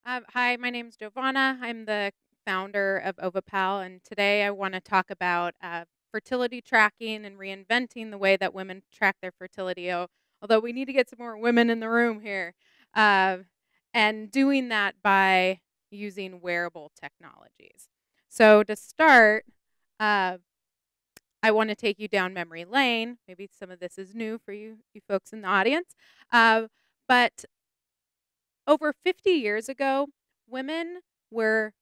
Hi, my name's Giovanna. I'm the founder of Ovapal, and today I want to talk about fertility tracking and reinventing the way that women track their fertility. Although we need to get some more women in the room here, uh, and doing that by using wearable technologies. So to start, uh, I want to take you down memory lane. Maybe some of this is new for you folks in the audience, but over 50 years ago, women were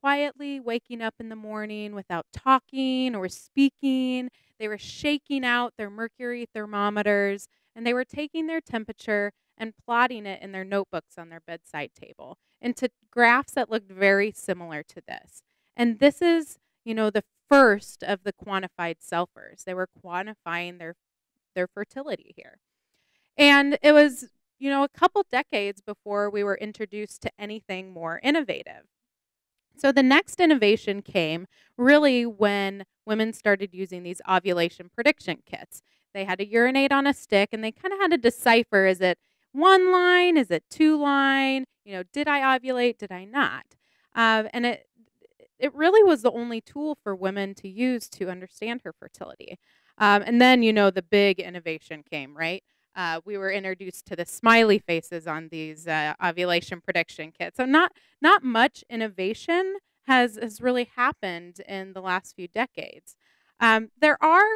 quietly waking up in the morning without talking or speaking. They were shaking out their mercury thermometers and they were taking their temperature and plotting it in their notebooks on their bedside table into graphs that looked very similar to this. And this is, the first of the quantified selfers. They were quantifying their fertility here. And it was, a couple decades before we were introduced to anything more innovative. So the next innovation came really when women started using these ovulation prediction kits. They had to urinate on a stick and they kind of had to decipher, is it one line? Is it two line? Did I ovulate? Did I not? And it really was the only tool for women to use to understand her fertility. And then, the big innovation came, right? We were introduced to the smiley faces on these ovulation prediction kits. So not much innovation has really happened in the last few decades. There are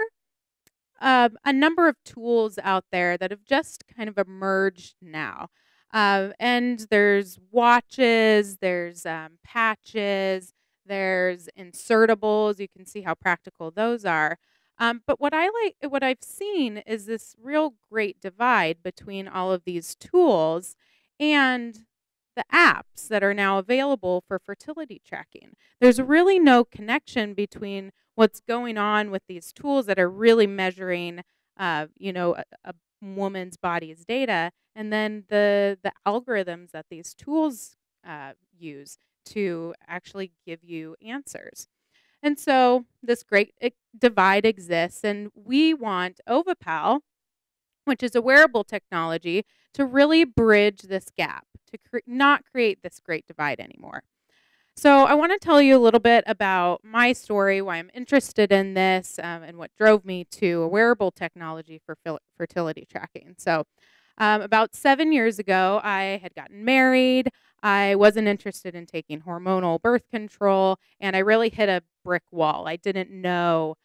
a number of tools out there that have just kind of emerged now. And there's watches, there's patches, there's insertables. You can see how practical those are. But what I've seen is this real great divide between all of these tools and the apps that are now available for fertility tracking. There's really no connection between what's going on with these tools that are really measuring, a woman's body's data, and then the algorithms that these tools use to actually give you answers. And so this great divide exists, and we want Ovapal, which is a wearable technology, to really bridge this gap, to not create this great divide anymore. So I want to tell you a little bit about my story, why I'm interested in this, and what drove me to a wearable technology for fertility tracking. So about 7 years ago, I had gotten married. I wasn't interested in taking hormonal birth control, and I really hit a brick wall. I didn't know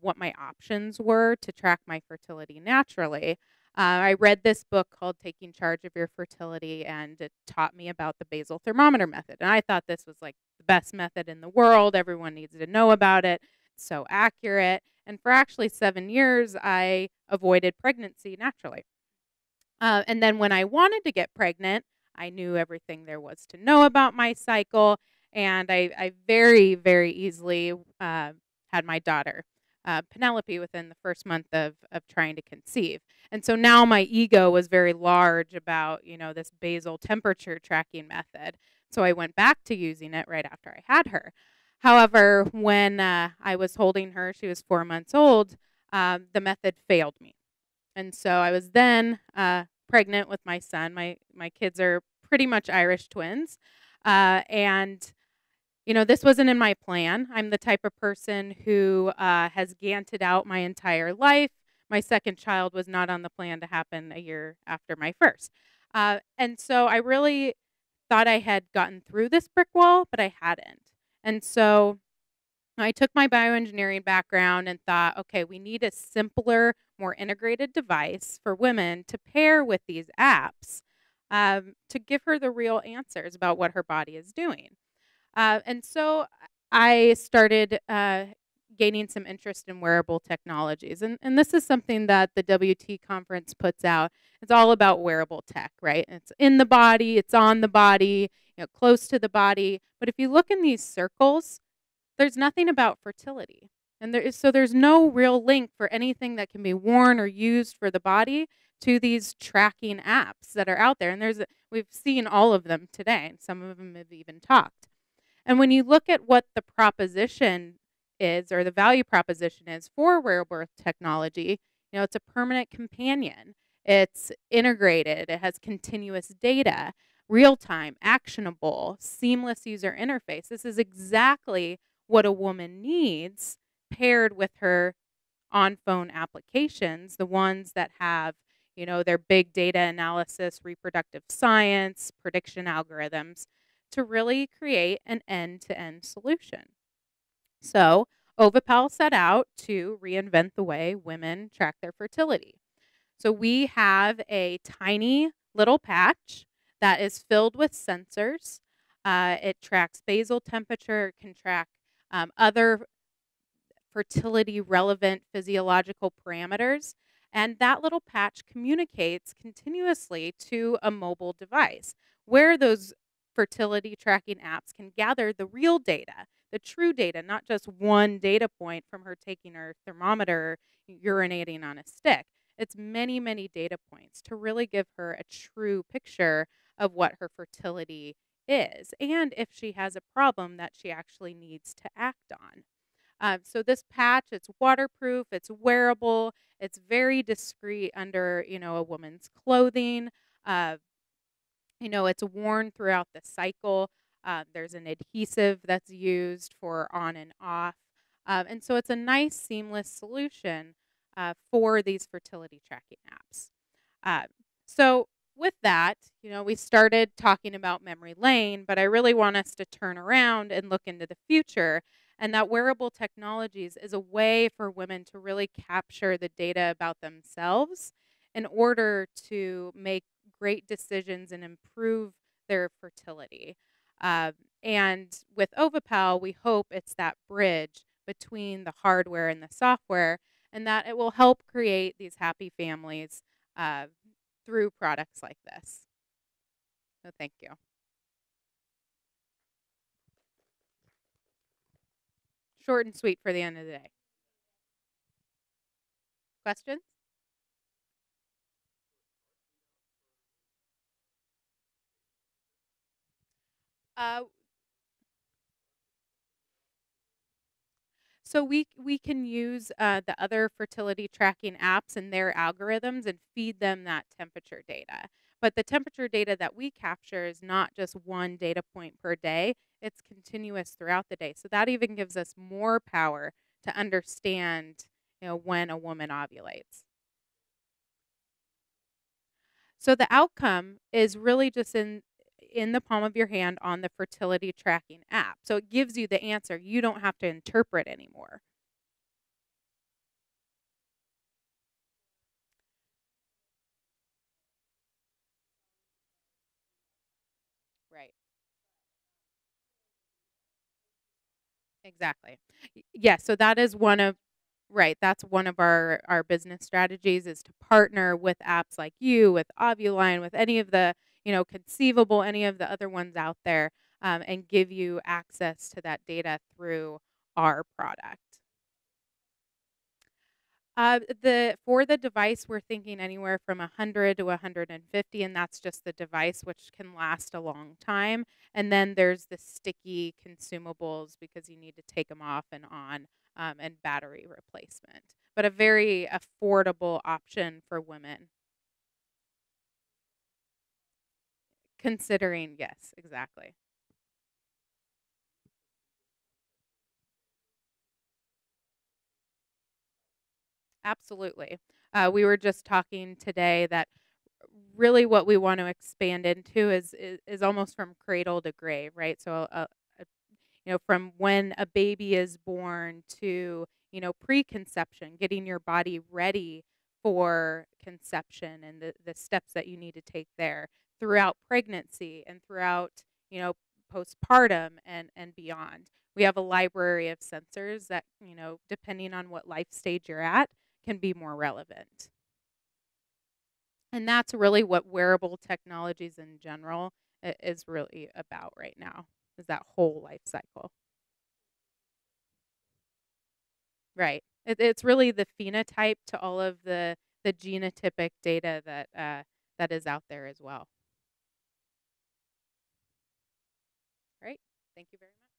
what my options were to track my fertility naturally. I read this book called Taking Charge of Your Fertility, and it taught me about the basal thermometer method. And I thought this was like the best method in the world. Everyone needs to know about it. It's so accurate. And for actually 7 years, I avoided pregnancy naturally. And then when I wanted to get pregnant, I knew everything there was to know about my cycle. And I very, very easily had my daughter, Penelope, within the first month of trying to conceive. And so now my ego was very large about, this basal temperature tracking method. So I went back to using it right after I had her. However, when I was holding her, she was 4 months old, the method failed me. And so I was then pregnant with my son. My kids are pretty much Irish twins. And this wasn't in my plan. I'm the type of person who has ganted out my entire life. My second child was not on the plan to happen a year after my first. And so I really thought I had gotten through this brick wall, but I hadn't. And so I took my bioengineering background and thought, okay, we need a simpler, more integrated device for women to pair with these apps to give her the real answers about what her body is doing. And so I started gaining some interest in wearable technologies. And this is something that the WT conference puts out. It's all about wearable tech, right? It's in the body, it's on the body, close to the body. But if you look in these circles, there's nothing about fertility. And there's no real link for anything that can be worn or used for the body to these tracking apps that are out there. And we've seen all of them today, and some of them have even talked. And when you look at what the proposition is, or the value proposition is for wearable technology, it's a permanent companion. It's integrated. It has continuous data. real-time, actionable, seamless user interface. This is exactly what a woman needs paired with her on-phone applications, the ones that have, their big data analysis, reproductive science, prediction algorithms to really create an end-to-end solution. So, Ovapal set out to reinvent the way women track their fertility. So, we have a tiny little patch that is filled with sensors. It tracks basal temperature, it can track other fertility relevant physiological parameters. And that little patch communicates continuously to a mobile device where those fertility tracking apps can gather the real data, the true data, not just one data point from her taking her thermometer, urinating on a stick. It's many, many data points to really give her a true picture of what her fertility is and if she has a problem that she actually needs to act on. So this patch, it's waterproof, it's wearable, it's very discreet under, a woman's clothing. Uh, it's worn throughout the cycle. There's an adhesive that's used for on and off. And so it's a nice seamless solution for these fertility tracking apps. Uh, so with that, we started talking about memory lane, but I really want us to turn around and look into the future. And that wearable technologies is a way for women to really capture the data about themselves in order to make great decisions and improve their fertility. Uh, and with Ovapal, we hope it's that bridge between the hardware and the software, and that it will help create these happy families uh, through products like this. So thank you. Short and sweet for the end of the day. Questions? Uh, so we can use the other fertility tracking apps and their algorithms and feed them that temperature data. But the temperature data that we capture is not just one data point per day, it's continuous throughout the day. So that even gives us more power to understand, when a woman ovulates. So the outcome is really just in the palm of your hand on the fertility tracking app. So it gives you the answer. You don't have to interpret anymore. Right. Exactly. Yeah, so that is one of right, that's one of our business strategies is to partner with apps like you, with Ovuline, with any of the, conceivable, any of the other ones out there, and give you access to that data through our product. The for the device, we're thinking anywhere from 100 to 150, and that's just the device, which can last a long time. And then there's the sticky consumables because you need to take them off and on, and battery replacement. But a very affordable option for women, considering yes, exactly. Absolutely. We were just talking today that really what we want to expand into is almost from cradle to grave, right? So from when a baby is born to, preconception, getting your body ready for conception and the steps that you need to take there throughout pregnancy and throughout, postpartum and beyond. We have a library of sensors that, depending on what life stage you're at, can be more relevant. And that's really what wearable technologies in general is really about right now, is that whole life cycle. Right. It's really the phenotype to all of the genotypic data that is out there as well. Right. Thank you very much.